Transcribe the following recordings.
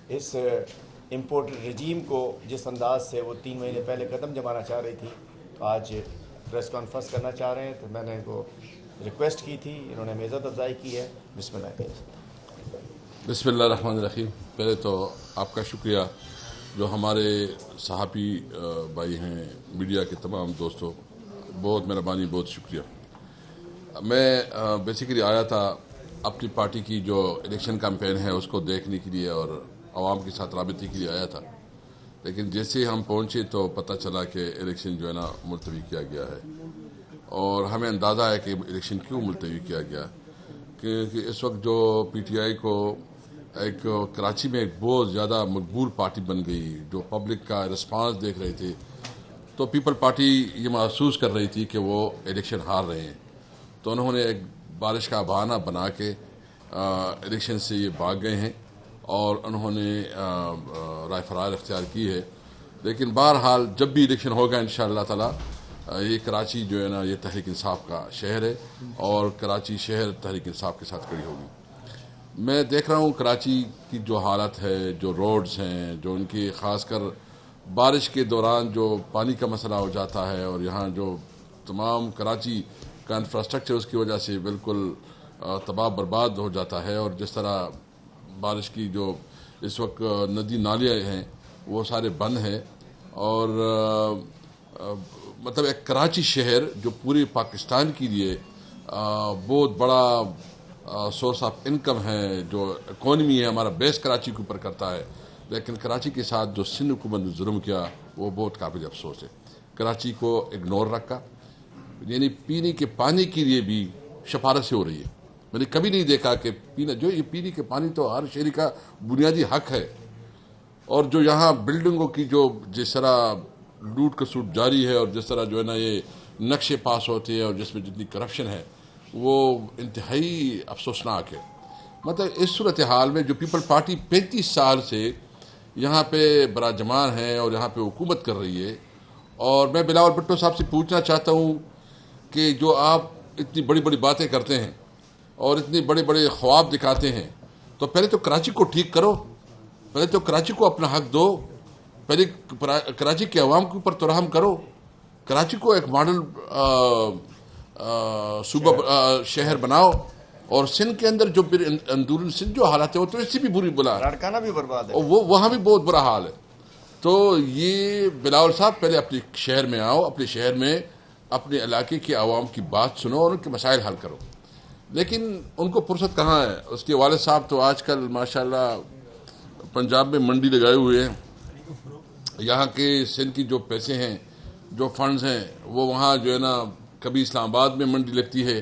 اس imported رجیم کو جس انداز سے وہ 3 مہینے پہلے قدم جمانا چاہ رہی تھی، تو آج پریس کانفرنس کرنا چاہ رہے ہیں، تو میں نے ان کو ریکویسٹ کی تھی، انہوں نے ہمیں عزت افزائی کی ہے. بسم اللہ. بسم اللہ الرحمن الرحیم. پہلے تو آپ کا شکریہ جو ہمارے صحافی بھائی ہیں، میڈیا کے تمام دوستوں، بہت مہربانی، بہت شکریہ. میں بیسیکلی آیا تھا اپنی پارٹی کی جو الیکشن کیمپین ہے اس کو دیکھنے کے لیے اور عوام کے ساتھ رابطے کے لیے آیا تھا، لیکن جیسے ہم پہنچے تو پتہ چلا کہ الیکشن جو ہے نا ملتوی کیا گیا ہے. اور ہمیں اندازہ ہے کہ الیکشن کیوں ملتوی کیا گیا، کیونکہ اس وقت جو پی ٹی آئی کو ایک کراچی میں ایک بہت زیادہ مقبول پارٹی بن گئی، جو پبلک کا رسپانس دیکھ رہے تھے، تو پیپل پارٹی یہ محسوس کر رہی تھی کہ وہ الیکشن ہار رہے ہیں. تو انہوں نے ایک بارش کا بہانہ بنا کے الیکشن سے یہ بھاگ گئے ہیں اور انہوں نے رائے فرار اختیار کی ہے. لیکن بہرحال جب بھی الیکشن ہوگا انشاءاللہ تعالی یہ کراچی جو ہے نا یہ تحریک انصاف کا شہر ہے اور کراچی شہر تحریک انصاف کے ساتھ کھڑی ہوگی. میں دیکھ رہا ہوں کراچی کی جو حالت ہے، جو روڈز ہیں، جو ان کی خاص کر بارش کے دوران جو پانی کا مسئلہ ہو جاتا ہے، اور یہاں جو تمام کراچی کا انفراسٹرکچر اس کی وجہ سے بالکل تباہ برباد ہو جاتا ہے. اور جس طرح بارش کی جو اس وقت ندی نالے ہیں وہ سارے بند ہیں، اور مطلب ایک کراچی شہر جو پورے پاکستان کے لیے بہت بڑا سورس آف انکم ہے، جو اکانومی ہے ہمارا بیس کراچی کے اوپر کرتا ہے، لیکن کراچی کے ساتھ جو سندھ حکومت نے ظلم کیا وہ بہت قابل افسوس ہے. کراچی کو اگنور رکھا، یعنی پینے کے پانی کے لیے بھی سفارشیں ہو رہی ہے. میں نے کبھی نہیں دیکھا کہ یہ پینے کے پانی تو ہر شہری کا بنیادی حق ہے، اور جو یہاں بلڈنگوں کی جو جس طرح لوٹ کسوٹ جاری ہے، اور جس طرح جو ہے نا یہ نقشے پاس ہوتے ہیں اور جس میں جتنی کرپشن ہے وہ انتہائی افسوسناک ہے. مطلب اس صورتحال میں جو پیپل پارٹی 35 سال سے یہاں پہ براجمان ہے اور یہاں پہ حکومت کر رہی ہے، اور میں بلاول بھٹو صاحب سے پوچھنا چاہتا ہوں کہ جو آپ اتنی بڑی بڑی باتیں کرتے ہیں اور اتنے بڑے بڑے خواب دکھاتے ہیں، تو پہلے تو کراچی کو ٹھیک کرو، پہلے تو کراچی کو اپنا حق دو، پہلے کراچی کے عوام کے اوپر تو رحم کرو، کراچی کو ایک ماڈل صوبہ شہر بناؤ. اور سندھ کے اندر جو پھر اندرون سندھ جو حالات ہے وہ تو اس سے بھی بری بلا ہے، لاڑکانہ بھی برباد ہے، اور وہ وہاں بھی بہت برا حال ہے. تو یہ بلاول صاحب پہلے اپنے شہر میں آؤ، اپنے شہر میں اپنے علاقے کے عوام کی بات سنو اور ان کے مسائل حل کرو. لیکن ان کو فرصت کہاں ہے. اس کے والد صاحب تو آج کل ماشاءاللہ پنجاب میں منڈی لگائے ہوئے ہیں. یہاں کے سندھ کی جو پیسے ہیں، جو فنڈز ہیں، وہ وہاں جو ہے نا کبھی اسلام آباد میں منڈی لگتی ہے،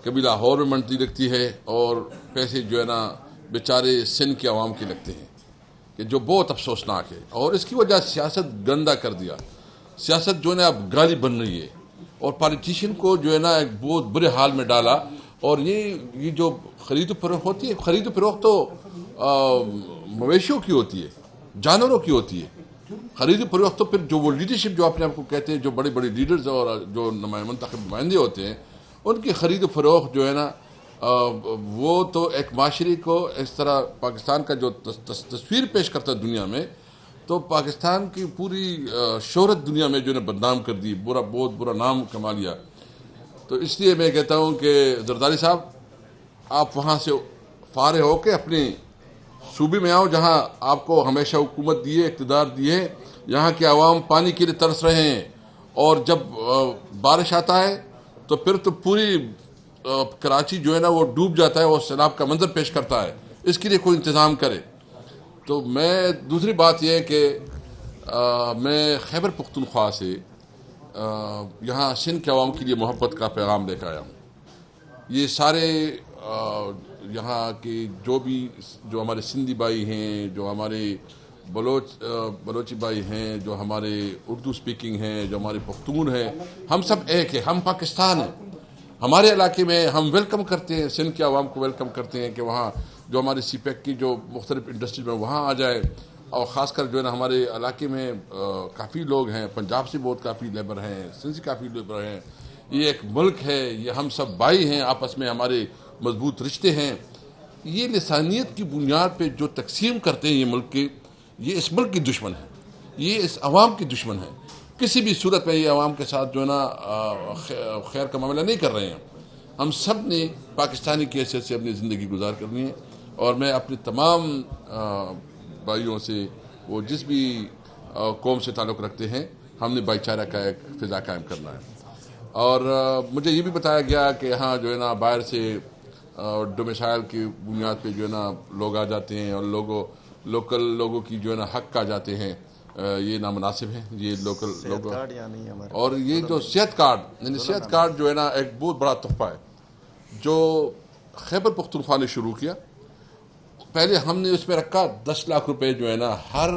کبھی لاہور میں منڈی لگتی ہے، اور پیسے جو ہے نا بیچارے سندھ کے عوام کے لگتے ہیں، کہ جو بہت افسوسناک ہے. اور اس کی وجہ سیاست گندہ کر دیا، سیاست جو ہے نا اب گالی بن رہی ہے، اور پالیٹیشین کو جو ہے نا ایک بہت برے حال میں ڈالا. اور یہ جو خرید و فروخت ہوتی ہے، خرید و فروخت تو مویشیوں کی ہوتی ہے، جانوروں کی ہوتی ہے. خرید و فروخت تو پھر جو وہ لیڈرشپ جو اپنے آپ کو کہتے ہیں، جو بڑے بڑے لیڈرز اور جو منتخب نمائندے ہوتے ہیں، ان کی خرید و فروخت جو ہے نا وہ تو ایک معاشرے کو اس طرح پاکستان کا جو تصویر پیش کرتا ہے دنیا میں، تو پاکستان کی پوری شہرت دنیا میں جو ہے بدنام کر دی، بہت برا نام کما لیا. تو اس لیے میں کہتا ہوں کہ زرداری صاحب آپ وہاں سے فارغ ہو کے اپنے صوبے میں آؤ، جہاں آپ کو ہمیشہ حکومت دیے، اقتدار دیے. یہاں کے عوام پانی کے لیے ترس رہے ہیں، اور جب بارش آتا ہے تو پھر تو پوری کراچی جو ہے نا وہ ڈوب جاتا ہے، وہ سیلاب کا منظر پیش کرتا ہے. اس کے لیے کوئی انتظام کرے. تو میں دوسری بات یہ ہے کہ میں خیبر پختونخوا سے یہاں سندھ کے عوام کے لیے محبت کا پیغام لے کے آیا ہوں. یہ سارے یہاں کے جو ہمارے سندھی بھائی ہیں، جو ہمارے بلوچی بھائی ہیں، جو ہمارے اردو سپیکنگ ہیں، جو ہمارے پختون ہیں، ہم سب ایک ہیں، ہم پاکستان ہیں. ہمارے علاقے میں ہم ویلکم کرتے ہیں، سندھ کے عوام کو ویلکم کرتے ہیں کہ وہاں جو ہمارے سی پیک کی جو مختلف انڈسٹریز میں وہاں آ جائے. اور خاص کر جو ہے نا ہمارے علاقے میں کافی لوگ ہیں، پنجاب سے بہت کافی لیبر ہیں، سندھ سے کافی لیبر ہیں. یہ ایک ملک ہے، یہ ہم سب بھائی ہیں، آپس میں ہمارے مضبوط رشتے ہیں. یہ لسانیت کی بنیاد پہ جو تقسیم کرتے ہیں یہ ملک کے، یہ اس ملک کی دشمن ہے، یہ اس عوام کی دشمن ہے. کسی بھی صورت میں یہ عوام کے ساتھ جو ہے نا خیر کا معاملہ نہیں کر رہے ہیں. ہم سب نے پاکستانی کی حیثیت سے اپنی زندگی گزار کرنی ہے، اور میں اپنے تمام بھائیوں سے، وہ جس بھی قوم سے تعلق رکھتے ہیں، ہم نے بھائی چارہ کا ایک فضا قائم کرنا ہے. اور مجھے یہ بھی بتایا گیا کہ یہاں جو ہے نا باہر سے ڈومیسائل کی بنیاد پہ جو ہے نا لوگ آ جاتے ہیں اور لوکل لوگوں کی جو ہے نا حق آ جاتے ہیں. یہ نامناسب ہے. یہ لوکل لوگ، اور یہ جو صحت کارڈ، یعنی صحت کارڈ جو ہے نا ایک بہت بڑا تحفہ ہے جو خیبر پختونخوا نے شروع کیا. پہلے ہم نے اس میں رکھا 10 لاکھ روپے جو ہے نا ہر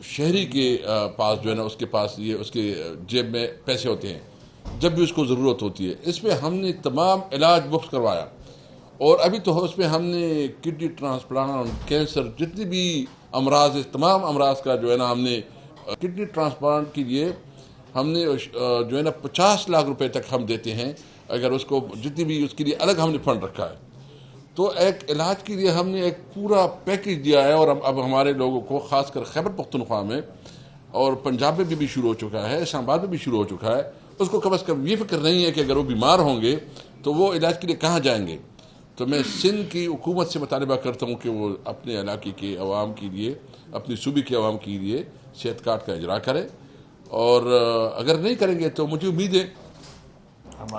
شہری کے پاس جو ہے نا اس کے پاس یہ اس کے جیب میں پیسے ہوتے ہیں جب بھی اس کو ضرورت ہوتی ہے. اس میں ہم نے تمام علاج مفت کروایا، اور ابھی تو اس میں ہم نے کڈنی ٹرانسپلانٹ، کینسر، جتنی بھی امراض، تمام امراض کا جو ہے نا ہم نے کڈنی ٹرانسپلانٹ کے لیے ہم نے جو ہے نا 50 لاکھ روپے تک ہم دیتے ہیں اگر اس کو جتنی بھی اس کے لیے الگ ہم نے فنڈ رکھا ہے. تو ایک علاج کے لیے ہم نے ایک پورا پیکیج دیا ہے. اور اب ہمارے لوگوں کو خاص کر خیبر پختونخوا میں اور پنجاب میں بھی شروع ہو چکا ہے، اسلام آباد میں بھی شروع ہو چکا ہے. اس کو کم از کم یہ فکر نہیں ہے کہ اگر وہ بیمار ہوں گے تو وہ علاج کے لیے کہاں جائیں گے. تو میں سندھ کی حکومت سے مطالبہ کرتا ہوں کہ وہ اپنے علاقے کے عوام کے لیے، اپنی صوبے کے عوام کے لیے صحت کارڈ کا اجرا کرے. اور اگر نہیں کریں گے تو مجھے امید ہے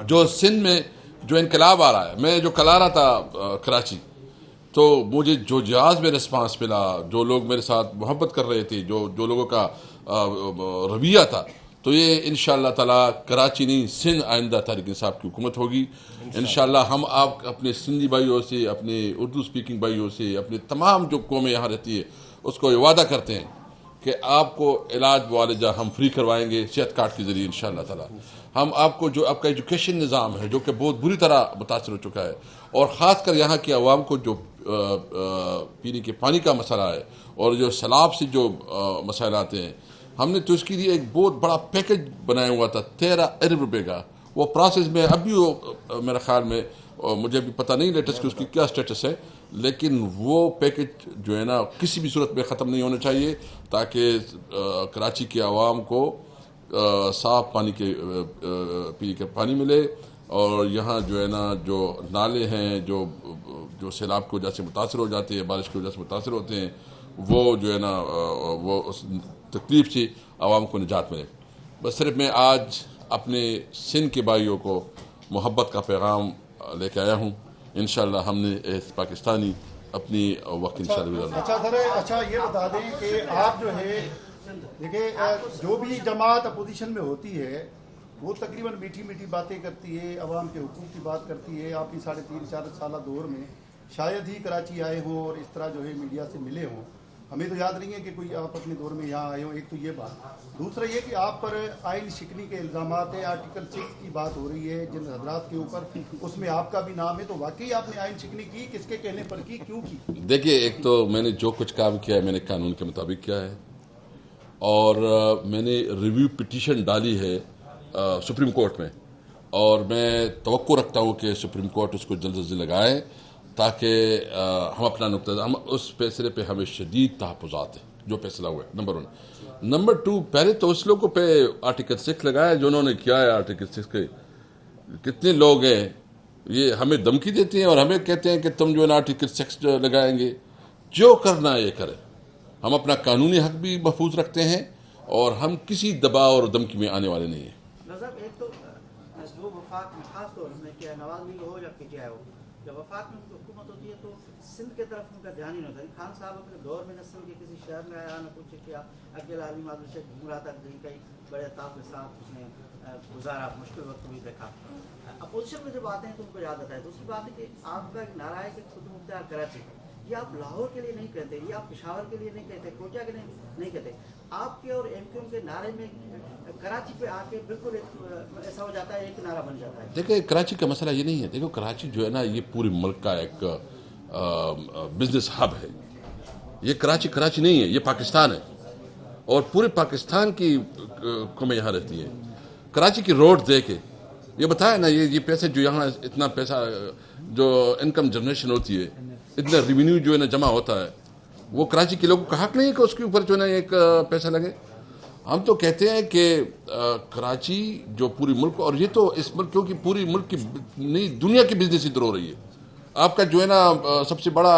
جو سندھ میں جو انقلاب آ رہا ہے، میں جو کل آ رہا تھا کراچی، تو مجھے جو جہاز میں رسپانس ملا، جو لوگ میرے ساتھ محبت کر رہے تھے، جو لوگوں کا رویہ تھا، تو یہ انشاءاللہ تعالی کراچی نہیں، سندھ آئندہ طارق انصاف کی حکومت ہوگی انشاءاللہ. ہم آپ اپنے سندھی بھائیوں سے، اپنے اردو سپیکنگ بھائیوں سے، اپنے تمام جو قومیں یہاں رہتی ہے اس کو یہ وعدہ کرتے ہیں کہ آپ کو علاج معالجہ ہم فری کروائیں گے صحت کارڈ کے ذریعے انشاءاللہ تعالی. ہم آپ کو جو آپ کا ایجوکیشن نظام ہے جو کہ بہت بری طرح متاثر ہو چکا ہے، اور خاص کر یہاں کے عوام کو جو پینے کے پانی کا مسئلہ ہے اور جو سیلاب سے جو مسائل آتے ہیں، ہم نے تو اس کے لیے ایک بہت بڑا پیکج بنایا ہوا تھا 13 ارب روپے کا. وہ پروسیس میں اب بھی وہ میرے خیال میں، مجھے بھی پتہ نہیں لیٹسٹ کہ اس کی کیا سٹیٹس ہے، لیکن وہ پیکج جو ہے نا کسی بھی صورت میں ختم نہیں ہونا چاہیے تاکہ کراچی کے عوام کو صاف پانی کے پینے کا پانی ملے. اور یہاں جو ہے نا جو نالے ہیں جو سیلاب کی وجہ سے متاثر ہو جاتے ہیں، بارش کی وجہ سے متاثر ہوتے ہیں، وہ جو ہے نا وہ اس تکلیف سے عوام کو نجات ملے. بس صرف میں آج اپنے سندھ کے بھائیوں کو محبت کا پیغام لے کے آیا ہوں. انشاءاللہ ہم نے پاکستانی اپنی وقت انشاءاللہ. اچھا یہ بتا دیں کہ آپ جو ہے دیکھیں جو بھی جماعت اپوزیشن میں ہوتی ہے وہ تقریباً میٹھی میٹھی باتیں کرتی ہے، عوام کے حقوق کی بات کرتی ہے. آپ کی 3.5-4 سالہ دور میں شاید ہی کراچی آئے ہوں اور اس طرح جو ہے میڈیا سے ملے ہوں. ہمیں تو یاد نہیں ہے کہ کوئی آپ اپنے دور میں یہاں آئے ہوں. ایک تو یہ بات، دوسرا یہ کہ آپ پر آئین شکنی کے الزامات ہیں. آرٹیکل 6 کی بات ہو رہی ہے جن حضرات کے اوپر، اس میں آپ کا بھی نام ہے. تو واقعی آپ نے آئین شکنی کی، کس کے کہنے پر کی، کیوں کی؟ دیکھیے، ایک تو میں نے جو کچھ کام کیا ہے میں نے قانون کے مطابق کیا ہے، اور میں نے ریویو پٹیشن ڈالی ہے سپریم کورٹ میں، اور میں توقع رکھتا ہوں کہ سپریم کورٹ اس کو جلد از جلد لگائے تاکہ ہم اپنا نقطہ ہم اس فیصلے پہ ہمیں شدید تحفظات ہیں جو فیصلہ ہوا ہے. نمبر 1. نمبر 2، پہلے تو اس لوگوں پہ آرٹیکل 6 لگایا جو انہوں نے کیا ہے. آرٹیکل 6 کے کتنے لوگ ہیں یہ ہمیں دھمکی دیتے ہیں اور ہمیں کہتے ہیں کہ تم جو ہے نا آرٹیکل 6 لگائیں گے. جو کرنا ہے یہ کریں. ہم اپنا قانونی حق بھی محفوظ رکھتے ہیں اور ہم کسی دباؤ اور دھمکی میں آنے والے نہیں ہیں. ایک تو جو وفاق میں خاص طور سے کیا نواز لیگ ہو یا پی ٹی آئی ہو، جب وفاق میں حکومت ہوتی ہے تو سندھ کی طرف ان کا دھیان ہی نہیں ہوتا. خان صاحب اپنے دور میں نہ سندھ کے کسی شہر میں آیا نہ کچھ کیا. اکیلا عالم آدمی سے گھوم رہا تھا، کئی بڑے تاپ کے ساتھ اس نے گزارا، مشکل وقت بھی دیکھا. اپوزیشن میں جب آتے ہیں تو ان کو یاد آتا ہے. دوسری بات ہے کہ آپ کا ایک نعرہ ہے کہ خود مختار کراچی، یہ آپ لاہور کے لیے نہیں کہتے، یہ آپ پشاور کے لیے نہیں کہتے، کوئٹہ کے لیے نہیں کہتے. آپ کے اور ایم کیو ایم کے نعرے میں کراچی پہ آ کے بالکل ایسا ہو جاتا ہے، ایک نعرہ بن جاتا ہے. دیکھیں، کراچی کا مسئلہ یہ نہیں ہے. دیکھو، کراچی جو ہے نا یہ پورے ملک کا ایک بزنس ہب ہے. یہ کراچی نہیں ہے، یہ پاکستان ہے، اور پورے پاکستان کی قومیں یہاں رہتی ہیں. کراچی کی روڈ دیکھے، یہ بتایا نا یہ پیسے جو یہاں اتنا پیسہ جو انکم جنریشن ہوتی ہے, اتنا ریونیو جو ہے نا جمع ہوتا ہے, وہ کراچی کے لوگوں کا حق نہیں ہے کہ اس کے اوپر جو ہے نا ایک پیسہ لگے. ہم تو کہتے ہیں کہ کراچی جو پوری ملک, اور یہ تو اس ملک کیونکہ پوری ملک کی نہیں دنیا کی بزنس ادھر ہو رہی ہے. آپ کا جو ہے نا سب سے بڑا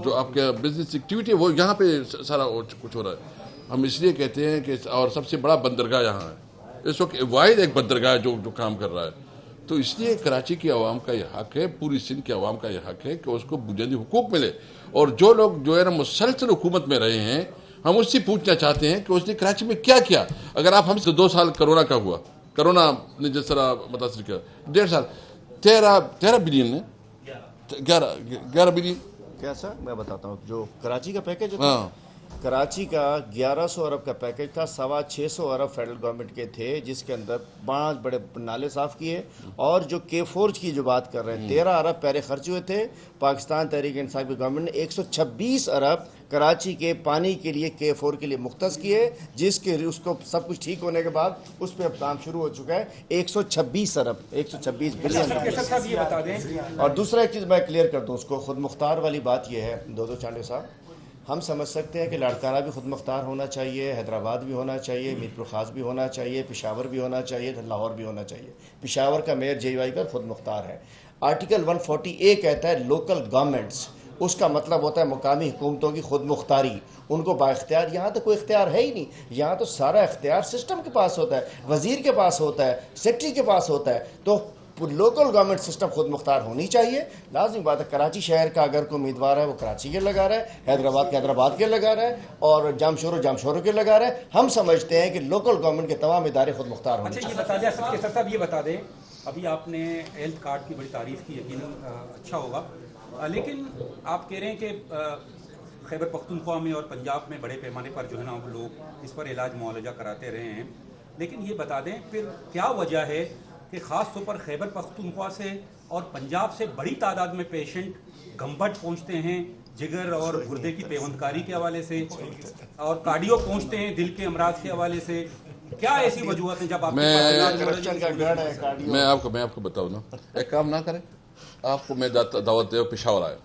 جو آپ کا بزنس ایکٹیویٹی ہے وہ یہاں پہ سارا کچھ ہو رہا ہے. ہم اس لیے کہتے ہیں کہ اور سب سے بڑا بندرگاہ یہاں ہے اس وقت, واحد ایک بندرگاہ جو کام کر رہا ہے. تو اس لیے کراچی کی عوام کا یہ حق ہے, پوری سندھ کی عوام کا یہ حق ہے کہ اس کو بنیادی حقوق ملے. اور جو لوگ جو ہے نا مسلسل حکومت میں رہے ہیں, ہم اس سے پوچھنا چاہتے ہیں کہ اس نے کراچی میں کیا کیا. اگر آپ ہم سے 2 سال کرونا کا ہوا, کرونا نے جس طرح متاثر کیا, 1.5 سال 13 بلین نے 11 بلین کیا سر میں بتاتا ہوں. جو کراچی کا پیکج تھا, کراچی کا 1100 ارب کا پیکج تھا, 650 ارب فیڈرل گورنمنٹ کے تھے, جس کے اندر 5 بڑے نالے صاف کیے. اور جو کے فورج کی جو بات کر رہے ہیں 13 ارب پہلے خرچ ہوئے تھے. پاکستان تحریک انصاف کی گورنمنٹ نے 126 ارب کراچی کے پانی کے لیے کے فور کے لیے مختص کیے, جس کے اس کو سب کچھ ٹھیک ہونے کے بعد اس پہ اب کام شروع ہو چکا ہے. 126 ارب 126 بلین. اور دوسرا ایک چیز میں کلیئر کر دوں اس کو, خود مختار والی بات یہ ہے دو چانڈے صاحب, ہم سمجھ سکتے ہیں کہ لاڑکانہ بھی خود مختار ہونا چاہیے, حیدرآباد بھی ہونا چاہیے, میر پور خاص بھی ہونا چاہیے, پشاور بھی ہونا چاہیے, لاہور بھی ہونا چاہیے. پشاور کا میئر JY کا خود مختار ہے. آرٹیکل 140A کہتا ہے لوکل گورنمنٹس, اس کا مطلب ہوتا ہے مقامی حکومتوں کی خود مختاری, ان کو با اختیار. یہاں تو کوئی اختیار ہے ہی نہیں, یہاں تو سارا اختیار سسٹم کے پاس ہوتا ہے, وزیر کے پاس ہوتا ہے, سیکٹری کے پاس ہوتا ہے. تو لوکل گورنمنٹ سسٹم خود مختار ہونی چاہیے. لازمی بات ہے کراچی شہر کا اگر کوئی امیدوار ہے وہ کراچی کے لگا رہا ہے, حیدرآباد کے حیدرآباد کے لگا رہا ہے, اور جامشورو کے لگا رہا ہے. ہم سمجھتے ہیں کہ لوکل گورنمنٹ کے تمام ادارے خود مختار ہونے چاہیے. یہ بتا دیں سر صاحب, یہ بتا دیں ابھی آپ نے ہیلتھ کارڈ کی بڑی تعریف کی, یقیناً اچھا ہوگا, لیکن آپ کہہ رہے ہیں کہ خیبر پختونخوا میں اور پنجاب میں بڑے پیمانے پر جو ہے نا لوگ اس پر علاج معالجہ کراتے رہے ہیں, لیکن یہ بتا دیں پھر کیا وجہ ہے کہ خاص طور پر خیبر پختونخوا سے اور پنجاب سے بڑی تعداد میں پیشنٹ گھمبٹ پہنچتے ہیں جگر اور گردے کی پیوندکاری کے حوالے سے, اور کارڈیو پہنچتے ہیں دل کے امراض کے حوالے سے. کیا ایسی وجوہات ہیں جب آپ میں آپ کو بتاؤں نا, ایک کام نہ کریں, آپ کو میں دعوت دے پشاور آئے,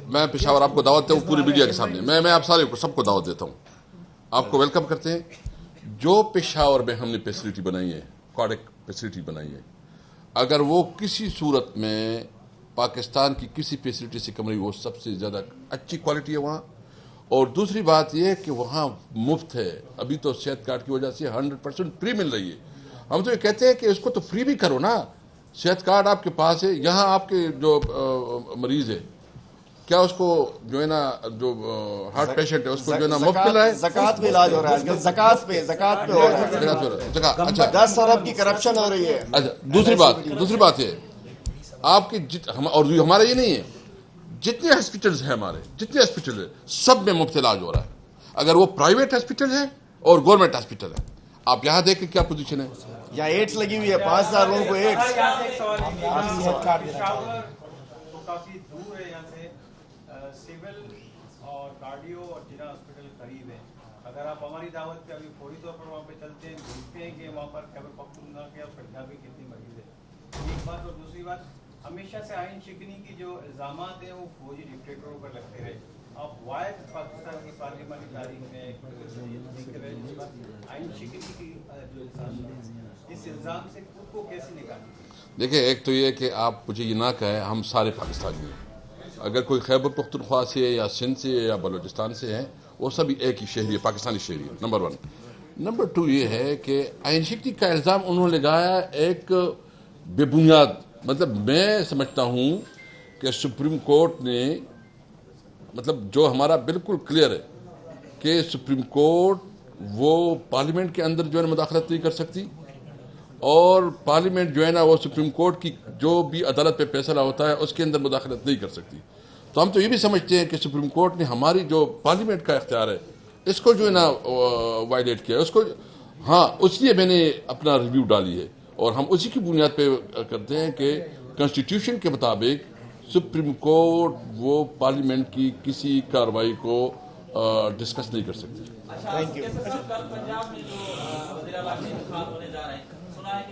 میں پشاور آپ کو دعوت دے پوری میڈیا کے سامنے, میں آپ سارے کو سب کو دعوت دیتا ہوں, آپ کو ویلکم کرتے ہیں. جو پشاور میں ہم نے فیسلٹی بنائی ہے, کارڈک فیسلٹی بنائی ہے, اگر وہ کسی صورت میں پاکستان کی کسی فیسلٹی سے کم رہی, وہ سب سے زیادہ اچھی کوالٹی ہے وہاں. اور دوسری بات یہ کہ وہاں مفت ہے. ابھی تو صحت کارڈ کی وجہ سے 100% فری مل رہی ہے. ہم تو یہ کہتے ہیں کہ اس کو تو فری بھی کرو نا, صحت کارڈ آپ کے پاس ہے, یہاں آپ کے جو مریض ہے کیا اس کو جو ہے نا جو ہارٹ پیشنٹ ہے اس کو جو ہے نا مفت مل رہا ہے, زکوٰۃ پہ علاج ہو رہا ہے, زکوٰۃ پہ ہو رہا ہے, اچھا 10 ارب کی کرپشن ہو رہی ہے. اچھا دوسری بات ہے آپ کی اور ہمارا یہ نہیں ہے, جتنے ہاسپٹلز ہیں ہمارے, جتنے ہاسپٹل ہیں سب میں مفت علاج ہو رہا ہے. اگر وہ پرائیویٹ ہاسپٹل ہیں اور گورنمنٹ ہاسپٹل ہیں, آپ یہاں دیکھیں کیا پوزیشن ہے. یہاں ایڈس لگی ہوئی ہے, 5000 لوگوں کو ایڈس. کافی دور ہے یہاں سے, سول اور کارڈیو اور جنا ہاسپٹل قریب ہے. اگر آپ ہماری دعوت پہ ابھی فوری طور پر وہاں پہ چلتے ہیں, دیکھتے ہیں کہ وہاں پر خیبر پختونخوا کے اور پنجاب کی کتنی مریض ہے, ایک بات. اور دوسری بات, ہمیشہ سے آئین شکنی کی جو الزامات ہیں وہ فوجی ڈکٹیٹروں پر لگتے رہے. آپ واحد پاکستان کی پارلیمانی تاریخ میں آئین شکنی کی جو اس الزام سے خود کو کیسے نکالیں؟ دیکھیں, ایک تو یہ کہ آپ مجھے یہ نہ کہیں ہم سارے پاکستانی ہیں. اگر کوئی خیبر پختونخوا سے یا سندھ سے یا بلوچستان سے ہیں, وہ سبھی ایک ہی شہری ہے, پاکستانی شہری ہے. نمبر 1. نمبر 2 یہ ہے کہ آئین شکنی کا الزام انہوں نے لگایا ایک بے بنیاد. مطلب میں سمجھتا ہوں کہ سپریم کورٹ نے, مطلب جو ہمارا بالکل کلیئر ہے کہ سپریم کورٹ وہ پارلیمنٹ کے اندر جو ہے مداخلت نہیں کر سکتی, اور پارلیمنٹ جو ہے نا وہ سپریم کورٹ کی جو بھی عدالت پہ فیصلہ ہوتا ہے اس کے اندر مداخلت نہیں کر سکتی. تو ہم تو یہ بھی سمجھتے ہیں کہ سپریم کورٹ نے ہماری جو پارلیمنٹ کا اختیار ہے اس کو جو ہے نا وائلیٹ کیا اس کو. ہاں, اس لیے میں نے اپنا ریویو ڈالی ہے, اور ہم اسی کی بنیاد پہ کرتے ہیں کہ کانسٹیٹیوشن کے مطابق سپریم کورٹ وہ پارلیمنٹ کی کسی کارروائی کو ڈسکس نہیں کر سکتی. Thank you. پنجاب میں جو وزیر اعلیٰ کے انتخاب ہونے جا رہے ہیں, سنا ہے کہ